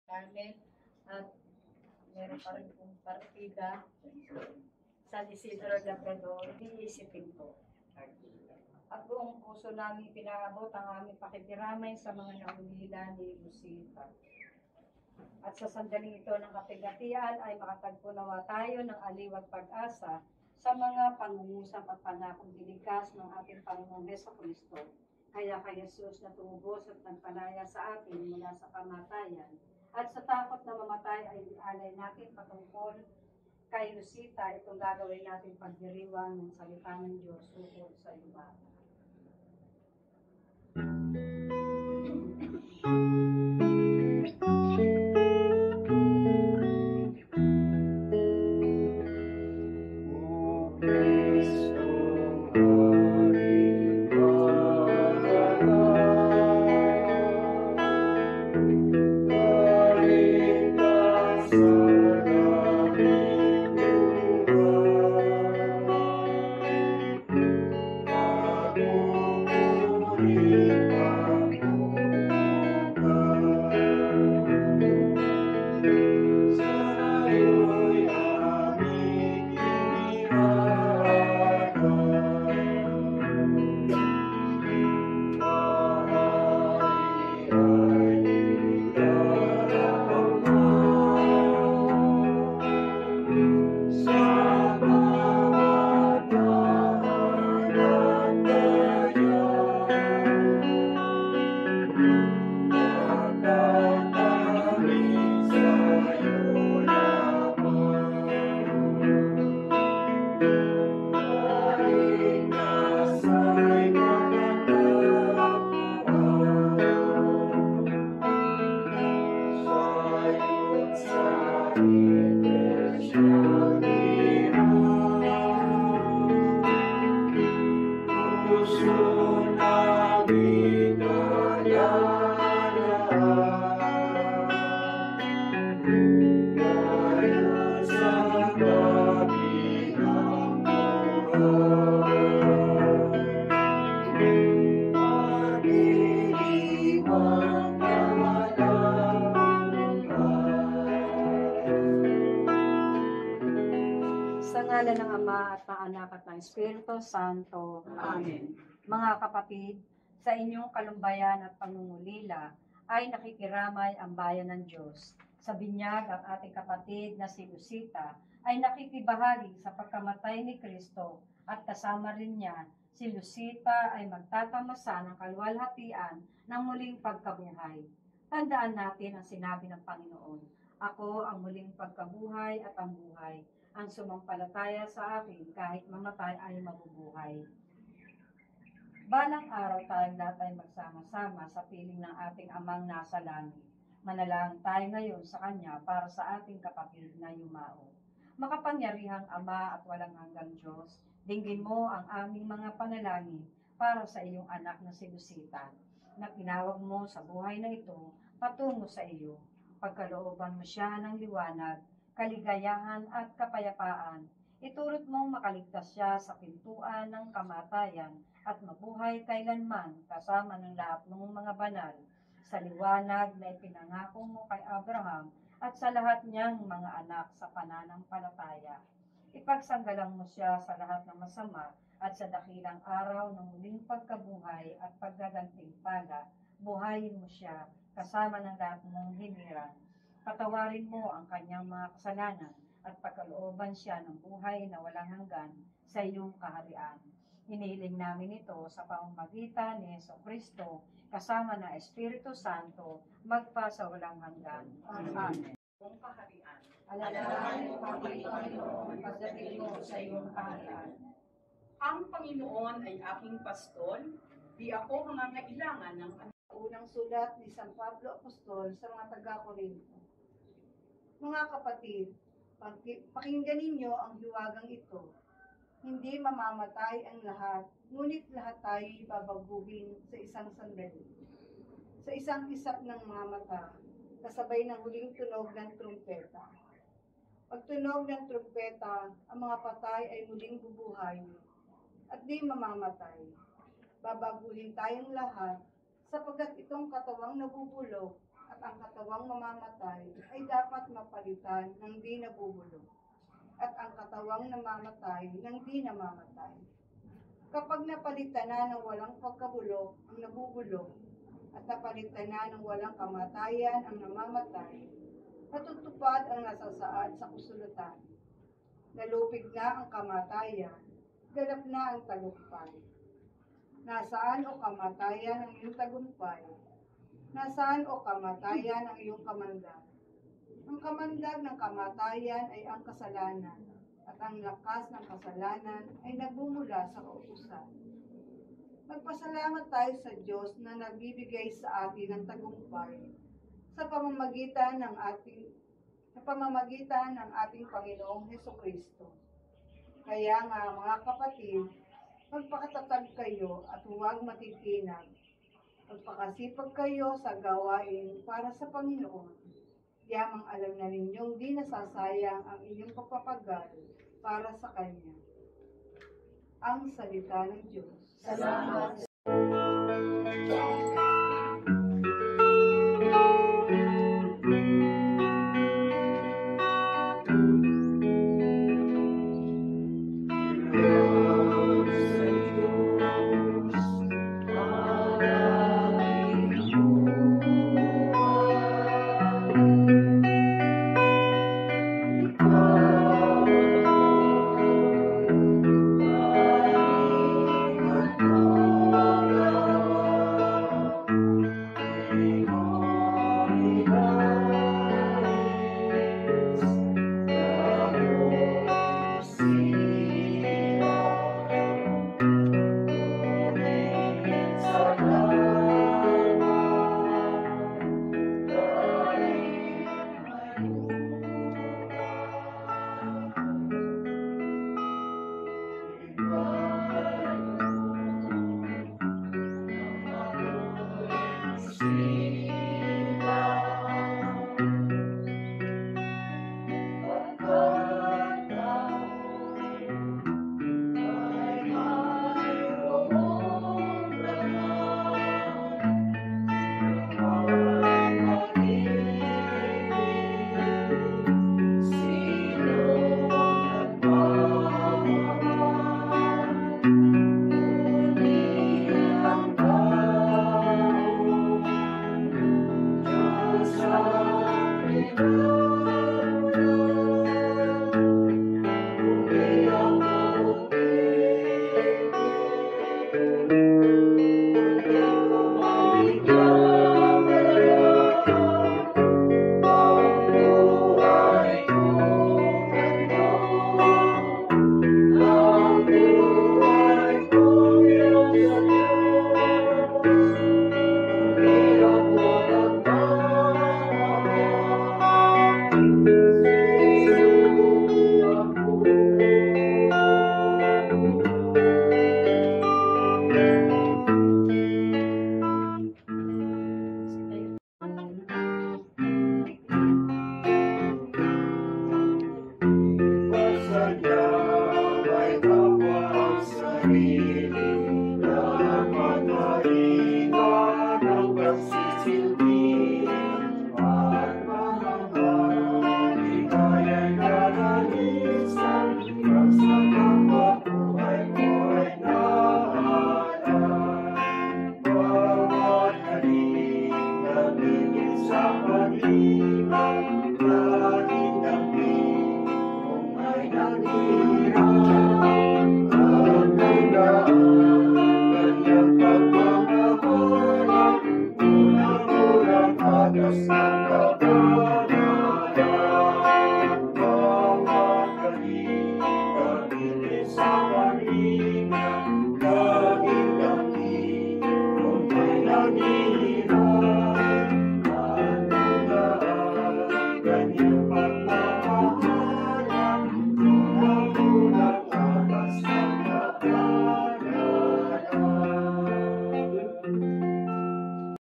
Carmen at meron pa rin pong partida San Isidro Labrador, iisipin ko. At buong puso namin pinaabot ang aming pakikiramay sa mga naulila ni Lucita. At sa sandaling ito ng kapigatian ay makatagpo nawa tayo ng aliw at pag-asa sa mga pangungusap at pangakong dinikas ng ating Panginoong Jesucristo. Kaya kay Jesus na tumubos at nagpalaya sa atin mula sa kamatayan. At sa takot na mamatay ay alay natin patungkol kay Lucita, itong gagawin natin pagdiriwang ng salita ng Diyos tungkol sa iba. Sa ngalan ng Ama at ng Anak at ng Espiritu Santo. Amen. Mga kapatid, sa inyong kalumbayan at pangungulila ay nakikiramay ang bayan ng Diyos. Sa binyag ang ating kapatid na si Lucita ay nakikibahagi sa pagkamatay ni Kristo at kasama rin niya si Lucita ay magtatamasa ng kaluwalhatian ng muling pagkabuhay. Tandaan natin ang sinabi ng Panginoon, "Ako ang muling pagkabuhay at ang buhay. Ang sumampalataya sa akin kahit mamatay ay mabubuhay." Balang araw tayong lahat ay magsama-sama sa piling ng ating Amang nasa langit. Manalangin tayo ngayon sa Kanya para sa ating kapatid na yumao. Makapangyarihang Ama at walang hanggang Diyos, dinggin mo ang aming mga panalangin para sa iyong anak na si Lucita, na tinawag mo sa buhay na ito patungo sa iyo. Pagkalooban mo siya ng liwanag, kaligayahan at kapayapaan. Itulot mong makaligtas siya sa pintuan ng kamatayan at mabuhay kailanman kasama ng lahat ng mga banal sa liwanag na ipinangako mo kay Abraham at sa lahat niyang mga anak sa pananampalataya. Ipagsanggalang mo siya sa lahat ng masama at sa dakilang araw ng muling pagkabuhay at paggagantimpala, buhayin mo siya kasama ng lahat mong hinirang. Patawarin mo ang kanyang mga kasalanan at pagkalooban siya ng buhay na walang hanggan sa iyong kaharian. Hinihiling namin ito sa pamamagitan ni Jesucristo kasama ng Espiritu Santo magpa sa walang hanggan. Amen. Ang kaharian. Alalahanin mo kami, Panginoon, pagdating mo sa iyong kaharian. Ang Panginoon ay aking pastol, di ako mangangailangan ng Unang sulat ni San Pablo Apostol sa mga taga-Korinto. Mga kapatid, pakinggan ninyo ang hiwagang ito. Hindi mamamatay ang lahat, ngunit lahat tayo babaguhin sa isang sandali. Sa isang isap ng mga mata, kasabay ng huling tunog ng trumpeta. Pagtunog ng trumpeta, ang mga patay ay muling bubuhay at di mamamatay. Babaguhin tayong lahat sapagkat itong katawang nabubulok at at ang katawang mamamatay ay dapat mapalitan ng di nabubulok, at ang katawang namamatay ng di namamatay. Kapag napalitan na ng walang pagkabulok ang nabubulok, at napalitan na ng walang kamatayan ang namamatay, natutupad ang nasasaad sa kasulatan. Nalupig na ang kamatayan, ganap na ang tagumpay. Nasaan o kamatayan ang iyong tagumpay? Nasaan o kamatayan ang iyong kamandag? Ang kamandag ng kamatayan ay ang kasalanan, at ang lakas ng kasalanan ay nagbumula sa kautusan. Magpasalamat tayo sa Diyos na nagbibigay sa atin ng tagumpay sa pamamagitan ng ating Panginoong Hesukristo. Kaya nga mga kapatid, magpakatatag kayo at huwag matitinag. Magpakasipag kayo sa gawain para sa Panginoon. Yamang alam na ninyong di nasasayang ang inyong pagpapagal para sa Kanya. Ang salita ng Diyos. Salamat.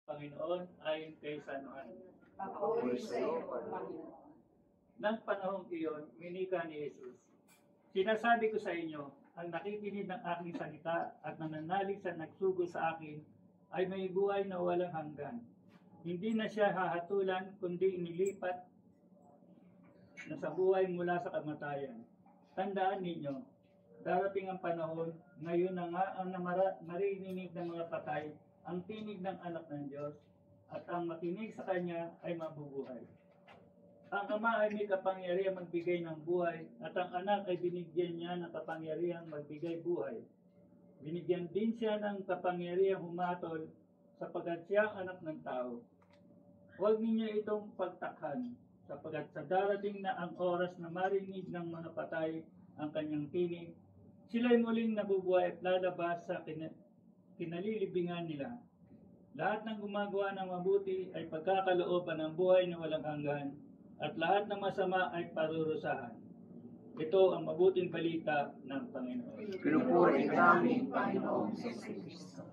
Panginoon, ayon kay San Juan. Papuri sa iyo, Panginoon. Nang panahong iyon, minika ni Jesus, sinasabi ko sa inyo, ang nakikinig ng aking salita at nananalig sa nagsugo sa akin ay may buhay na walang hanggan. Hindi na siya hahatulan, kundi inilipat na sa buhay mula sa kamatayan. Tandaan ninyo, darating ang panahon, ngayon na nga ang marinig ng mga patay ang tinig ng anak ng Diyos, at ang makinig sa Kanya ay mabubuhay. Ang Ama ay may kapangyarihang magbigay ng buhay, at ang Anak ay binigyan niya ng kapangyarihang magbigay buhay. Binigyan din siya ng kapangyarihang humatol, sapagkat siya ang anak ng tao. Huwag ninyo itong pagtakhan, sapagkat sa darating na ang oras na marinig ng mga patay ang kanyang tinig, sila'y muling nabubuhay at lalabas sa kinalilibingan nila. Lahat ng gumagawa ng mabuti ay pagkakalooban ng buhay na walang hanggan, at lahat ng masama ay parurusahan. Ito ang mabuting balita ng Panginoon. Pinupuri ka namin, Panginoong Kristo.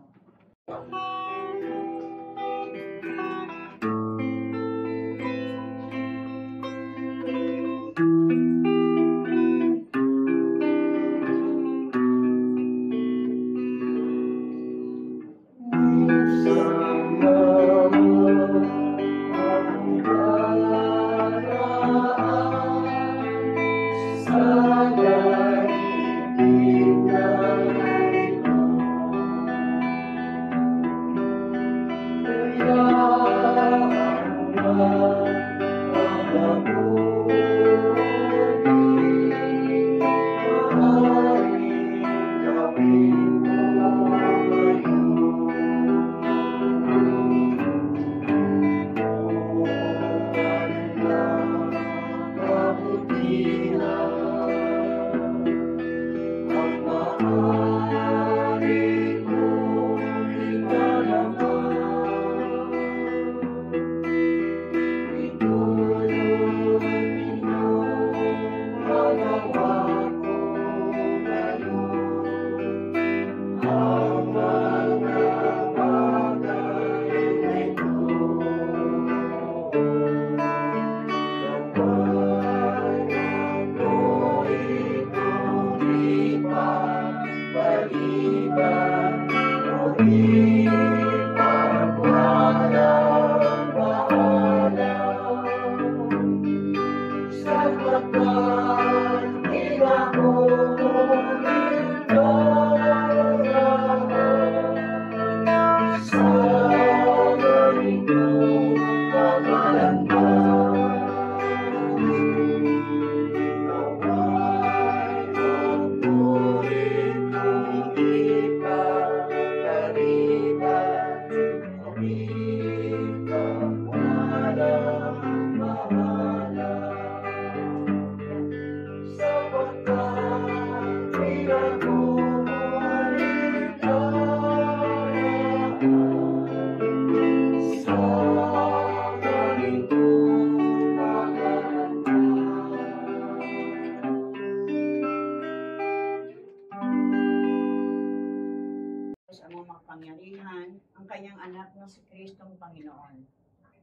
Sa mga makapangyarihan, ang kanyang anak na si Kristong Panginoon.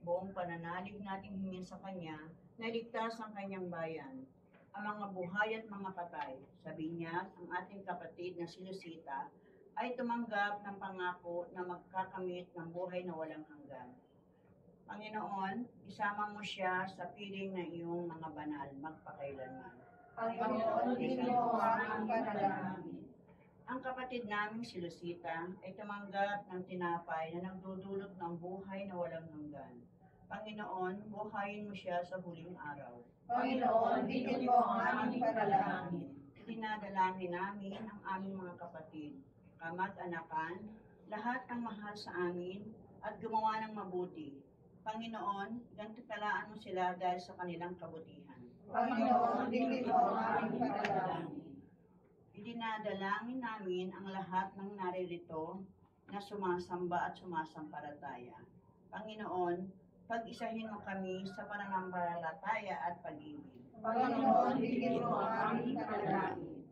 Buong pananalig nating hingin sa Kanya, na iligtas ang kanyang bayan, ang mga buhay at mga patay. Sabi niya, ang ating kapatid na si Lucita ay tumanggap ng pangako na magkakamit ng buhay na walang hanggan. Panginoon, isama mo siya sa piling ng iyong mga banal magpakailanman. Panginoon, hindi mo ang panalangin. Ang kapatid naming si Lucita ay tumanggap ng tinapay na nagdudulot ng buhay na walang hanggan. Panginoon, buhayin mo siya sa huling araw. Panginoon, bigyan mo ang aming panalangin. Dinadalangin namin ang aming mga kapatid, kamag-anakan, lahat ng mahal sa amin at gumawa ng mabuti. Panginoon, gantipalaan mo sila dahil sa kanilang kabutihan. Panginoon, bigyan mo ang aming panalangin. Dinadalangin namin ang lahat ng naririto na sumasamba at sumasampalataya. Panginoon, pag-isahin mo kami sa pananampalataya at pag-ibig. Panginoon, bigyan mo ang aming panalangin.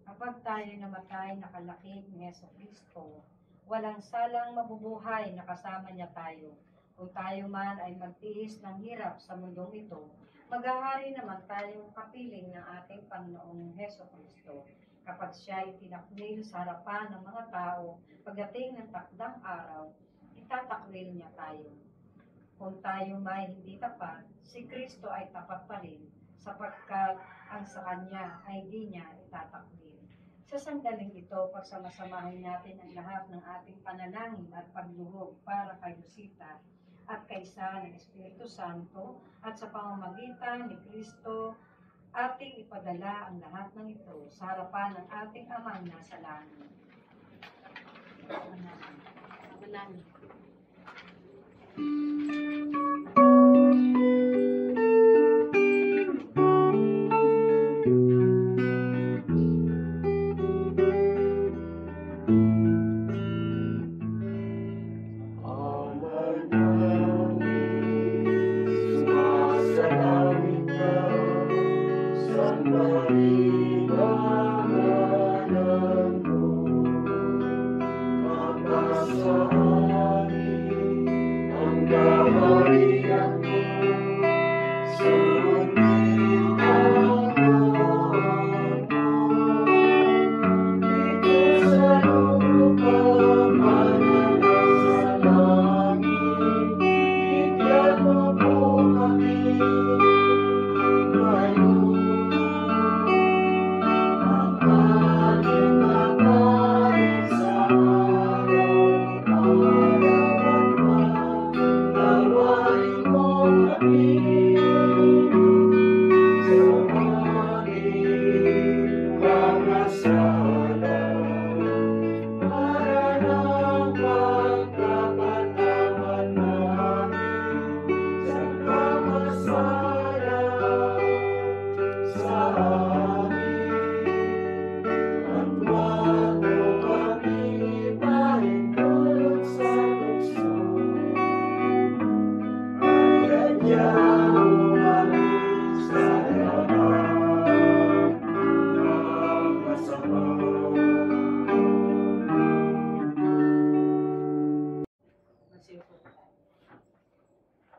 Kapag tayo namatay nakalakip ni Yesu Kristo, walang salang mabubuhay na kasama niya tayo. Kung tayo man ay magtiis ng hirap sa mundong ito, maghahari naman tayong kapiling ng ating Panginoong Heso Kristo kapag siya ay tinakwil sa harapan ng mga tao pagdating ng takdang araw, itatakwil niya tayo. Kung tayo may hindi tapat, si Kristo ay tapat pa rin, sapagkat ang sa Kanya ay di niya itatakwil. Sa sandaling ito, pagsamasamahin natin ang lahat ng ating panalangin at pagluhog para kay Rosita at kaysa ng Espiritu Santo at sa pamamagitan ni Kristo, ating ipadala ang lahat ng ito sa harapan ng ating Amang nasa langit. Manalangin.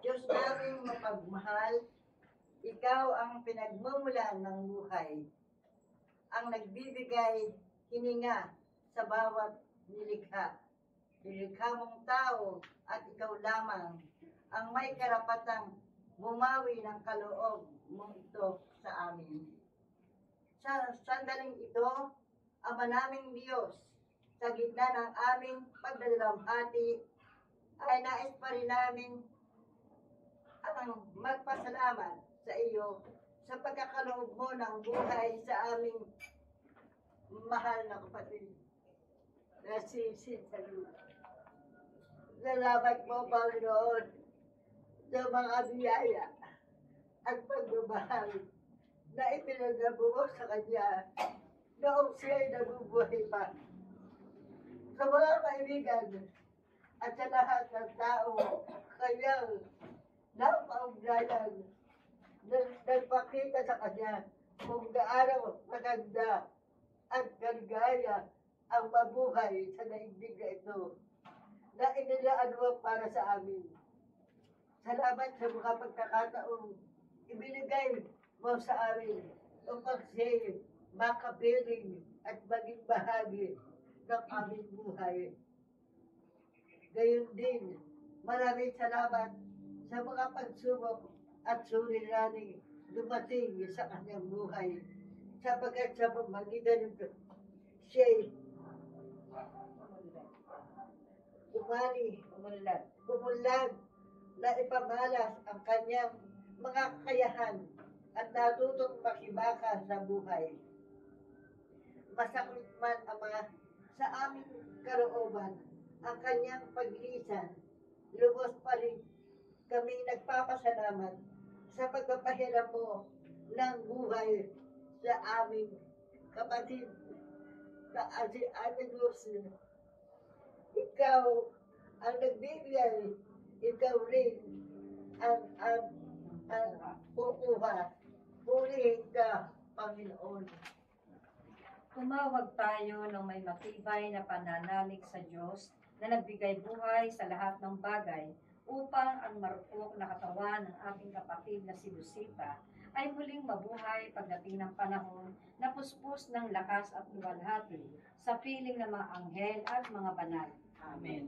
Diyos naming mapagmahal, Ikaw ang pinagmumulan ng buhay, ang nagbibigay hininga sa bawat nilikha. Nilikha mong tao at ikaw lamang ang may karapatang bumawi ng kaloob mong ito sa amin. Sa sandaling ito, Ama naming Diyos, sa gitna ng aming pagdadalamhati, ay nais pa rin namin ang magpasalamat sa iyo sa pagkakaloob mo ng buhay sa aming mahal na kapatid na si Salu. Salamat mo, Panginoon, sa mga biyaya at pagmamahal na ipinagdabuo sa Kanya noong siya'y nabubuhay pa. Sa mga kaibigan at sa lahat ng tao, kanyang napaugnayan, nagpakita sa Kanya kung gaano maganda at galigaya ang mabuhay sa daigdig na ito na inilaan mo para sa amin. Salamat sa mga pagkakataong ibinigay mo sa amin upang siya'y makapiling at maging bahagi ng aming buhay. Gayon din, maraming salamat sa mga pagsubok at suliraning dumating sa kanyang buhay sapagkat sa pamagitan nito siya'y umunlad na ipamalas ang kanyang mga kakayahan at natutong makibaka sa buhay. Masakit man, Ama, sa aming kalooban ang kanyang paglisan, lubos pa rin kaming nagpapasalamat sa pagpapahiram mo ng buhay sa aming kapatid na si Ate Lucy. Ikaw ang nagbibigay, ikaw rin ang kukuha. Purihin ka, Panginoon. Tumawag tayo ng may matibay na pananalig sa Diyos na nagbigay buhay sa lahat ng bagay upang ang marupok na katawan ng ating kapatid na si Lucita ay muling mabuhay pagdating ng panahon na puspos ng lakas at luwalhati sa piling ng mga anghel at mga banal. Amen.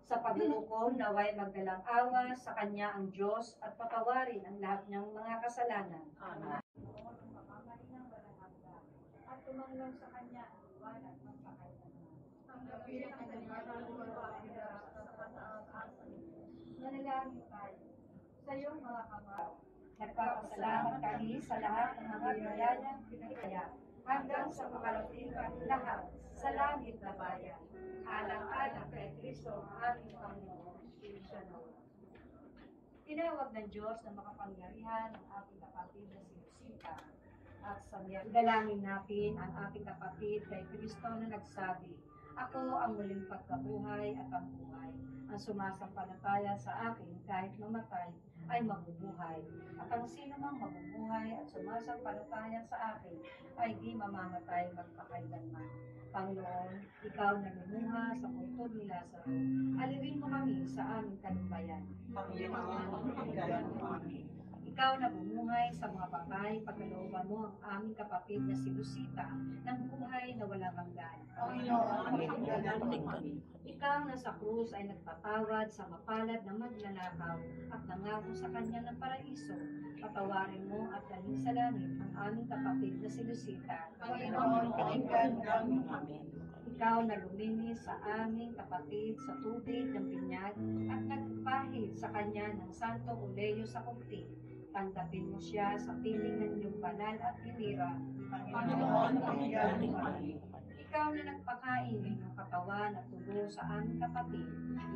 Sa paghuhukom, naway magdalang awa sa kanya ang Diyos at patawarin ang lahat niyang mga kasalanan. Amen. At tumanglang sa kanya ang buwan at magpakailanman. Manalangin tayo sa iyong mga kamay. Nagpapasalamat kami sa lahat ng mga biyayang pinagkaya hanggang sa makarating ang lahat sa langit na bayan. Alang-alang kay Kristo ang aming Panginoon. Siya nawa. Tinawag ng Diyos na makapangyarihan ang ating kapatid na si Rosita. At sa dalangin natin ang ating kapatid kay Kristo na nagsabi, "Ako ang muling pagkabuhay at ang buhay. Ang sumasampalataya sa akin kahit mamatay ay mabubuhay. At ang sino mang mabubuhay at sumasampalataya sa akin ay di mamamatay magpakailanman." Panginoon, Ikaw na lumuha sa puntod ni Lazaro, alawin mo kami sa aming talumpayan. Panginoon, pakinggan mo kami. Ikaw na bumuhay sa mga patay, pagkalooban mo ang aming kapatid na si Lucita ng buhay na walang hanggan. Panginoon, pakinggan mo kami. Ikaw na sa krus ay nagpatawad sa mapalad na magnanakaw at nangako sa kanya ng paraiso. Patawarin mo at dalhin sa langit ang aming kapatid na si Lucita. Panginoon, pakinggan mo kami. Ikaw na luminis sa aming kapatid sa tubig ng binyag at nagpahid sa kanya ng Santo Oleyo sa kumpi. Tanggapin mo siya sa piling ng iyong banal at hinira. Panginoon, pakinggan mo kami. Ikaw na nagpakain ng iyong katawan at tubo sa aming kapatid,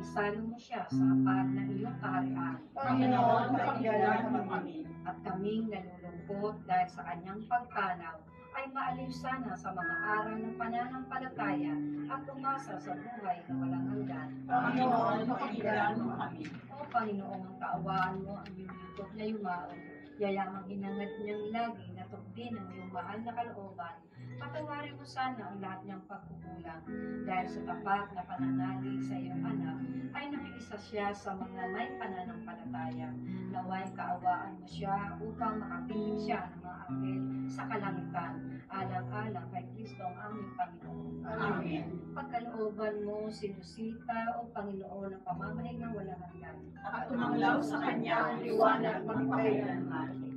isalo mo siya sa hapag ng iyong kaharian. Panginoon, pakinggan mo kami. At kaming nalulungkot dahil sa kanyang pagpanaw, ay maaliw sana sa mga aral ng pananampalataya at umasa sa buhay na walang hanggan. Panginoon, pakinggan mo kami. O Panginoon, ang kaawaan mo ang iyong lingkod na yumaon, yayamang hinangad niyang lagi na tukdin ang iyong mahal na kalooban. Patawarin mo sana ang lahat niyang pagkukulang dahil sa tapat na pananalig sa iyong anak ay nakiisa siya sa mga may pananampalataya. Naway kaawaan mo siya upang makapiling siya ng mga anghel sa kalangitan, alang-alang kay Kristo ang aming Panginoon. Amen. Pagkalooban mo si Lucita o Panginoon ng pamamahingang walang hanggan. At tumanglaw sa kanya ang liwanag magpakailanman.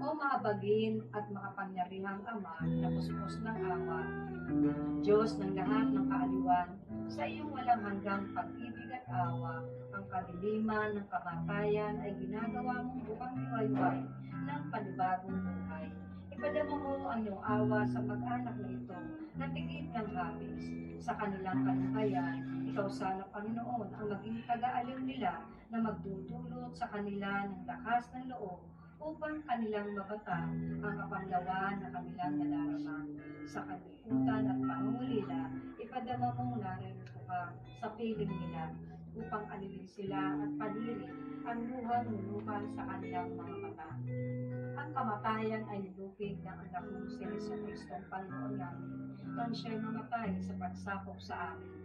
O mahabagin at makapangyarihang Ama na puspos ng awa, Diyos ng lahat ng kaaliwan, sa iyong walang hanggang pag-ibig at awa, ang kadiliman ng kamatayan ay ginagawa mong bukang liwayway ng panibagong buhay. Ipadama mo ang iyong awa sa mag-anak na ito na tigit ng habis. Sa kanilang kanuhayan, ikaw sana, Panginoon, ang maging taga-aliw nila na magdudulot sa kanila ng lakas ng loob upang kanilang mabata ang kapanglawan na kanilang nadarama. Sa kalikutan at pangungulila, ipadama mong naririto ka sa piling nila upang alilin sila at palirin ang luhang luluhan sa kanilang mga mata. Ang kamatayan ay nilupig ng anak mong si Jesu Kristong Panginoon namin nang siya'y mamatay sa pagsakop sa amin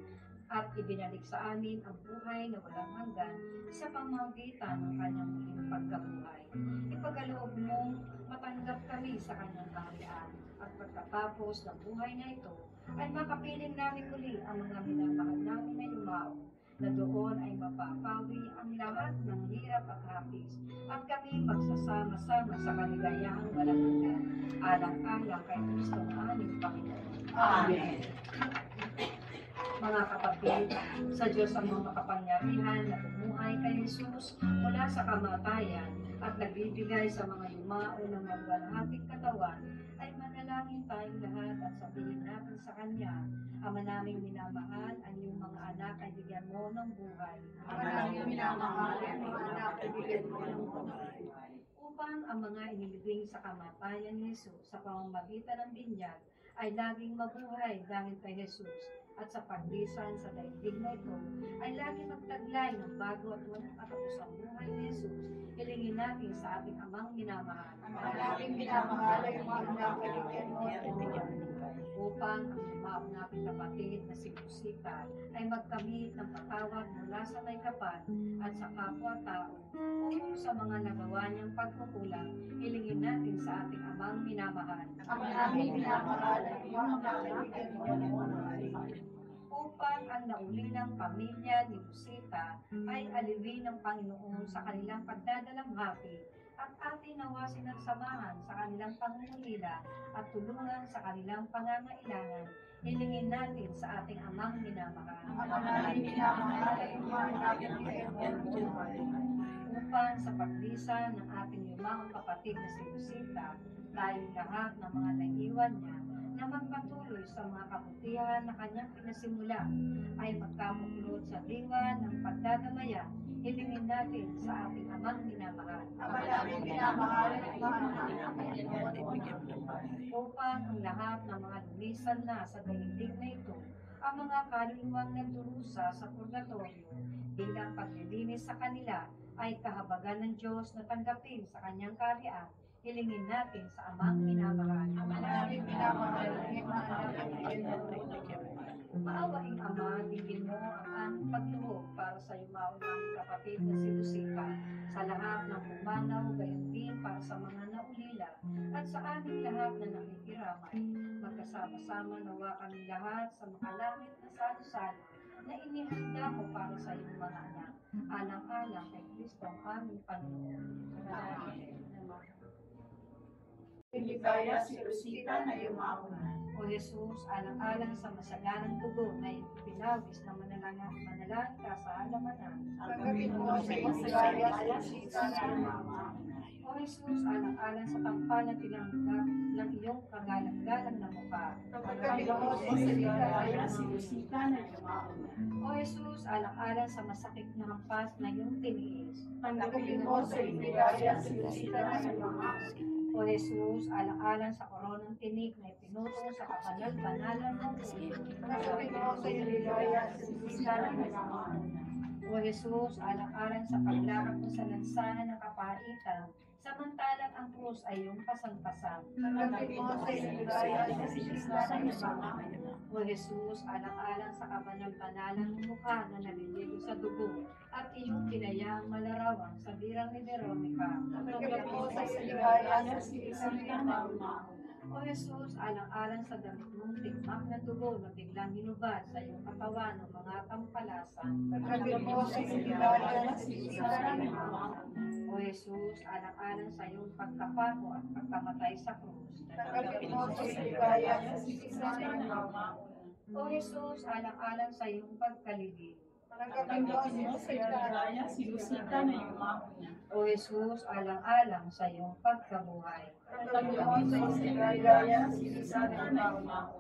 at ibinalik sa amin ang buhay na walang hanggan sa pamamagitan ng kanyang muling pagkabuhay. Ipagkaloob mong matanggap kami sa kanyang kaharian at pagkatapos ng buhay na ito ay makapiling namin muli ang mga minamahal namin na yumao na doon ay mapapawi ang lahat ng hirap at hapis at kami magsasama-sama sa kaligayahang walang hanggan alang-alang kay Kristo ang aming Panginoon. Amen. Mga kapatid, sa Diyos ang mga makapangyarihan na bumuhay kay Jesus mula sa kamatayan at nagbibigay sa mga yumao ng magwalhating katawan, ay manalangin tayong lahat at sabihin natin sa Kanya, Ama naming minamahal, ang iyong mga anak ay bigyan mo ng buhay. Ama naming minamahal, ang mga anak ay bigyan mo ng buhay. Upang ang mga inilibing sa kamatayan ni Jesus sa pamamagitan ng binyag ay laging mabuhay dahil kay Jesus at sa paglisan sa daigdig na ito ay laging magtaglay ng bago at walang katapusang buhay ni Jesus. Hilingin natin sa ating amang minamahal. Ama naming minamahal, ang mga anak ay bigyan mo ng buhay. Upang ang limaw nating kapatid na si Rosita ay magkamit ng patawad mula sa may kapal at sa kapwa-tao o sa mga nagawa niyang pagkukulang, hilingin natin sa ating amang minamahal. Ama naming minamahal, ang mga anak ay bigyan mo ng buhay. upang ang naulinang pamilya ni Busita ay aliwin ng Panginoon sa kanilang pagdadalamhati at atin nawa sinagsamahan sa kanilang pangungulila at tulungan sa kanilang pangangailangan. Hilingin natin sa ating amang minamahal. Upang sa paglisan ng ating limang kapatid na si Busita, tayong lahat ng mga naiwan niya na magpatuloy sa mga kabutihan na kanyang pinasimula ay magkabuklod sa diwa ng pagdadamayan. Hilingin natin sa ating amang minamahal. Upang ang lahat ng mga lumisan na sa daigdig na ito, ang mga kaluluwang nagdurusa sa purgatorio bilang paglilinis sa kanila ay kahabagan ng Diyos na tanggapin sa kanyang kaharian. Hilingin natin sa amang minamahal. Maawaing Ama, bigyan mo ang aming pagluhog para sa yumaon naming kapatid na si Lucita, sa lahat ng pumanaw, gayon din para sa mga naulila, at sa aming lahat na nakikiramay. Magkasama-sama nawa kami lahat sa makalangit na salo-salo na inihanda mo para sa iyong mga anak, alang-alang kay Kristo ang aming Panginoon. Amen. Ligaya si Lucita na yumauna. O Jesus, alang-alang sa masaganang dugo na pinawis na manalangin ka sa halamanan. Tanggapin mo sa ligaya si Lucita na yumauna. O Jesus, alang-alang sa pampanatilanggap ng iyong kagalang-galang na mukha. Tanggapin mo sa ligaya si Lucita na yumauna. O Jesus, alang-alang sa masakit na hampas na iyong tiniis. Tanggapin mo sa ligaya si Lucita na yumauna. O Jesus, alang-alang sa koronang tinik na ipinutong sa kabanal-banalan ng ulo. Tanggapin mo sa ligaya si Lucita na yumauna. O Jesus, alang-alang sa paglakad mo sa lansangan ng kapaitan, samantalang ang krus ay iyong pasan-pasan. Tanggapin mo sa ligaya si Lucita na yumauna. O Jesus, alang-alang sa kabanal-banalan ng mukha na naliligo sa dugo, at iyong pinayaang malarawan sa birang ni Veronica. Tanggapin mo sa ligaya si Lucita na yumauna. O Jesus, alang-alang sa damit mong tigmak na dugo na biglang hinubad sa iyong katawan ng mga kampalasan. Tanggapin mo sa ligaya si Lucita na yumauna. O Jesus, alang-alang sa iyong pagkapako at pagkamatay sa krus. Tanggapin mo sa ligaya si Lucita na yumauna. O Jesus, alang-alang sa iyong pagkalibing. Tanggapin mo sa ligaya si Lucita na yumauna. O Jesus, alang-alang sa iyong pagkabuhay. Tanggapin mo sa ligaya si Lucita na yumauna.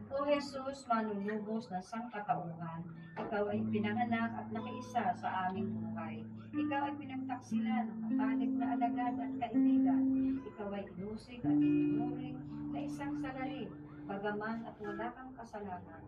O Jesus, manunubos ng sangkatauhan, ikaw ay pinanganak at nakiisa sa aming buhay. Ikaw ay pinagtaksila ng matalig na alagad at kaibigan. Ikaw ay inusig at itinuring na isang salarin, bagaman at wala kang kasalanan.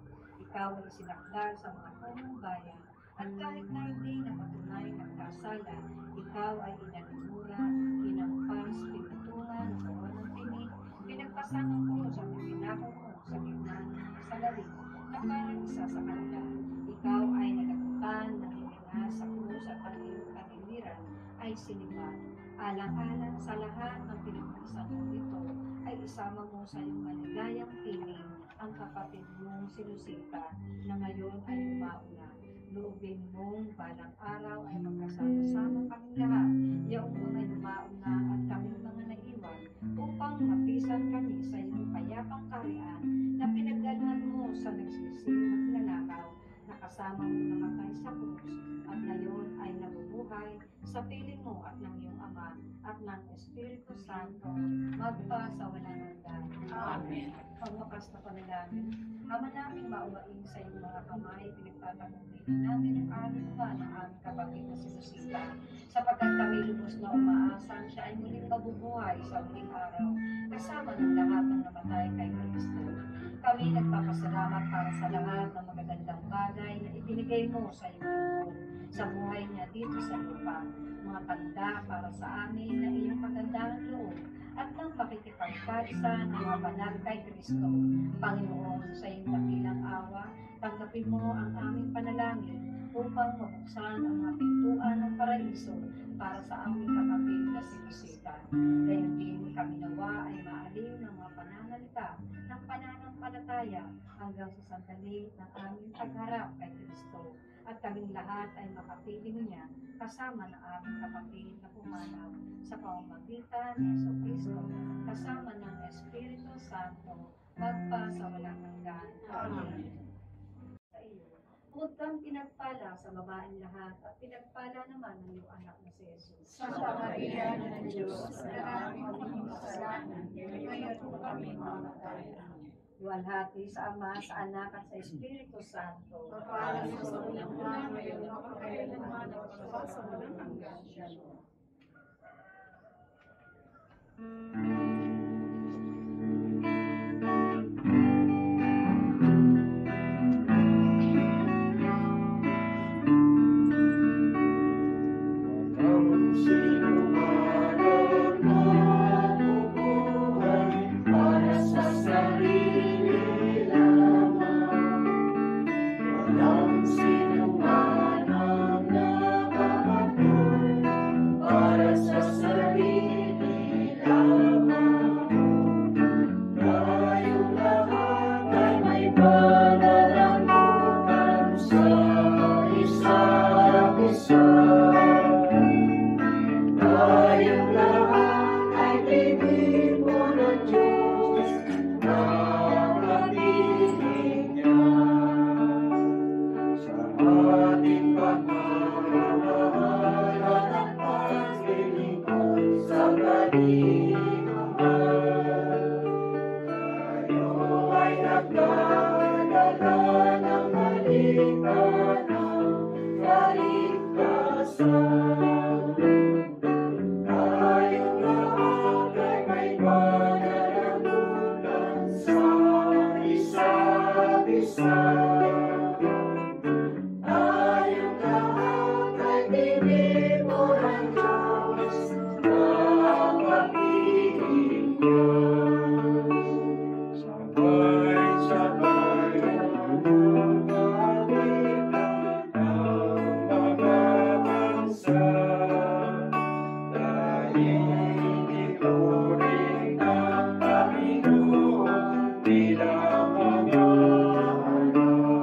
Ikaw ay sinakdal sa mga punong bayan, at kahit na hindi napatunay nagkasala, ikaw ay inalimura, inampas, pinutungan, ng ng tinig, pinagpasan ng krus at ipinako mo sa gitna ng mga salarin na parang isa sa kanila. Ikaw ay nagagutan ng hininga sa krus at ang iyong kaniliran ay sinipan. Alang-alang sa lahat ng pinagpasan mo ito, ay isama mo sa iyong maligayang piling ang kapatid mong si Lucita na ngayon ay umauna. Loobin mong balang araw ay magkasama-sama kaming lahat, yaong mga lumauna at kaming mga naiwan, upang mapisan kami sa iyong payapang kaharian na pinaggaluhan mo sa nagsisiw at nanakaw, na kasama mo namatay sa krus, at ngayon ay nabubuhay sa piling mo at ng iyong Ama at ng Espiritu Santo, magpa sa walang hanggan. Amen. Pagwakas na panalangin, Ama namin maumain sa iyong mga kamay, pinagtatagumpin namin ang kaluluwa ng aming kapatid na si Lucita, sapagkat kami lubos na umaasang siya ay muling mabubuhay sa muling araw, kasama ng lahat ng namatay kay Kristo. Kami nagpapasalamat para sa lahat ng magagandang bagay na ibinigay mo sa iyong lingkod, sa buhay niya dito sa lupa, mga tanda para sa amin na iyong magandang loob, at ng pakikipagkalsa ng mga banal kay Kristo. Panginoon, sa iyong dakilang awa, tanggapin mo ang aming panalangin upang mabuksan ang mga pintuan ng paraiso para sa aming kapatid na si Lucita. Gayon din kami nawa ay maaliw ng mga pananalita ng pananampalataya pagbibiyaya hanggang sa sandali ng aming pagharap kay Kristo at kaming lahat ay makapiling niya kasama ng aming kapatid na pumanaw sa pamamagitan ni Jesucristo kasama ng Espiritu Santo magpa sa walang hanggan. Amen. Sa iyo, huwag kang pinagpala sa babaeng lahat at pinagpala naman ng iyong anak na si Jesus. Sa kabarihan ng Diyos, maraming kasalanan, ngayon po kami mamatay. Luwalhati sa Ama, sa Anak at sa Espiritu Santo. Pagpalang sa walang hanggan, ngayon at magpakailanman at sa walang hanggan. Shalom. Bilang mga anak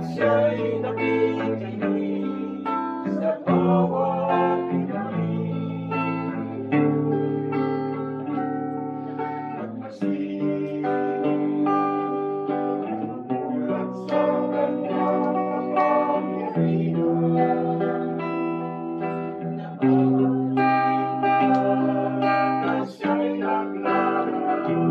siya'y nakikinig sa bawat hinaing. At sa kanyang kapangyarihan, at siya'y naglalaro.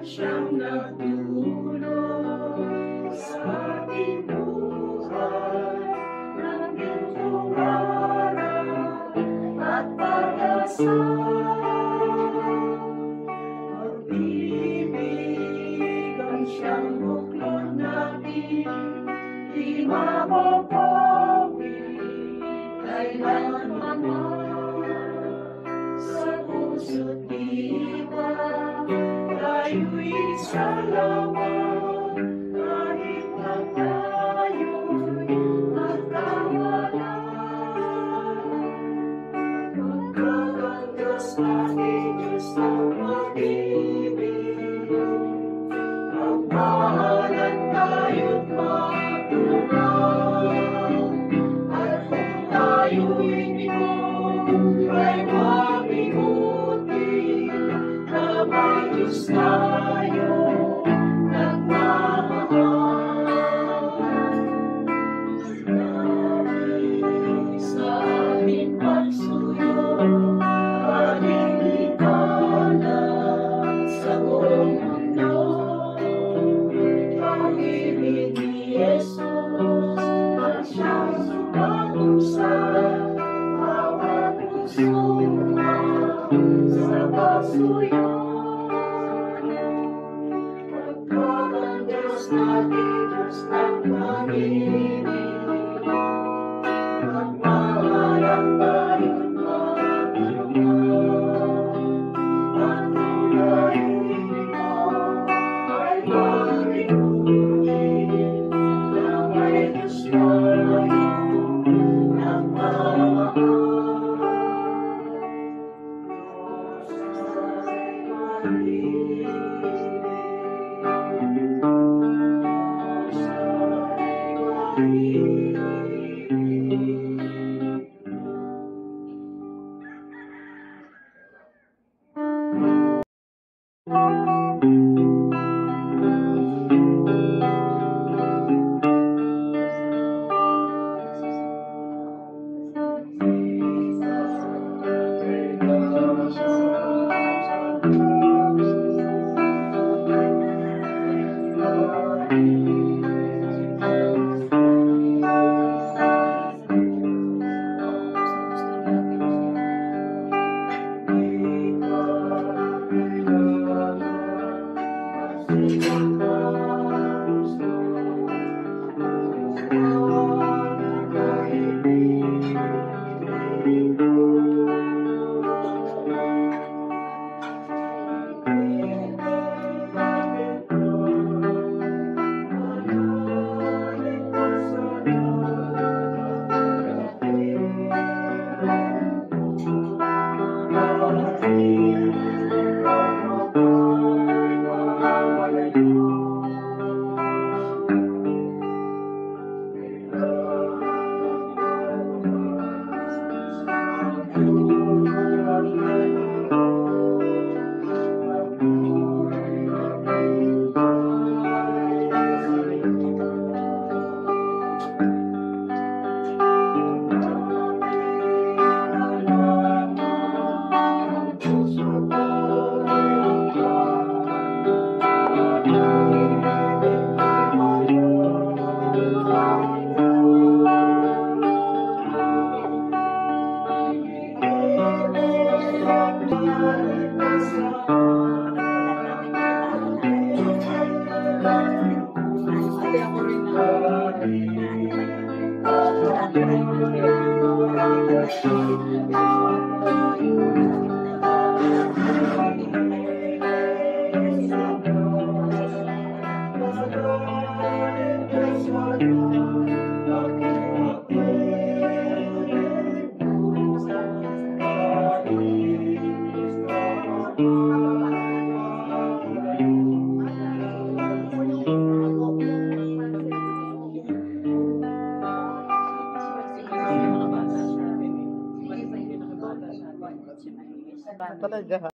Siyang nagdulot sa ating buhay ng gintong araw at pag-asa. Pag-ibig ang siyang buklod natin, di mapapawi kailanman sa puso't diwa. Tayo'y salamat kahit na tayo'y magkawala. Magkagang Diyos natin, Diyos ng pag-ibig, magmahalan tayo't matulungan. At kung tayo'y bigo, ay mabibuti na may Diyos tayo nagmamahal. Dahil sa aming pagsuyo, ating ikalat sa buong mundo. Pag-ibig ni Jesus at siyang sumagot sa bawat puso sa pagsuyo. Pagkakan Diyos natin, Diyos ng pag-ibig, magmahalan tayo't matulungan. At tulayin mo ay marinuhin na may Diyos tayo nagmamahal. Talaga.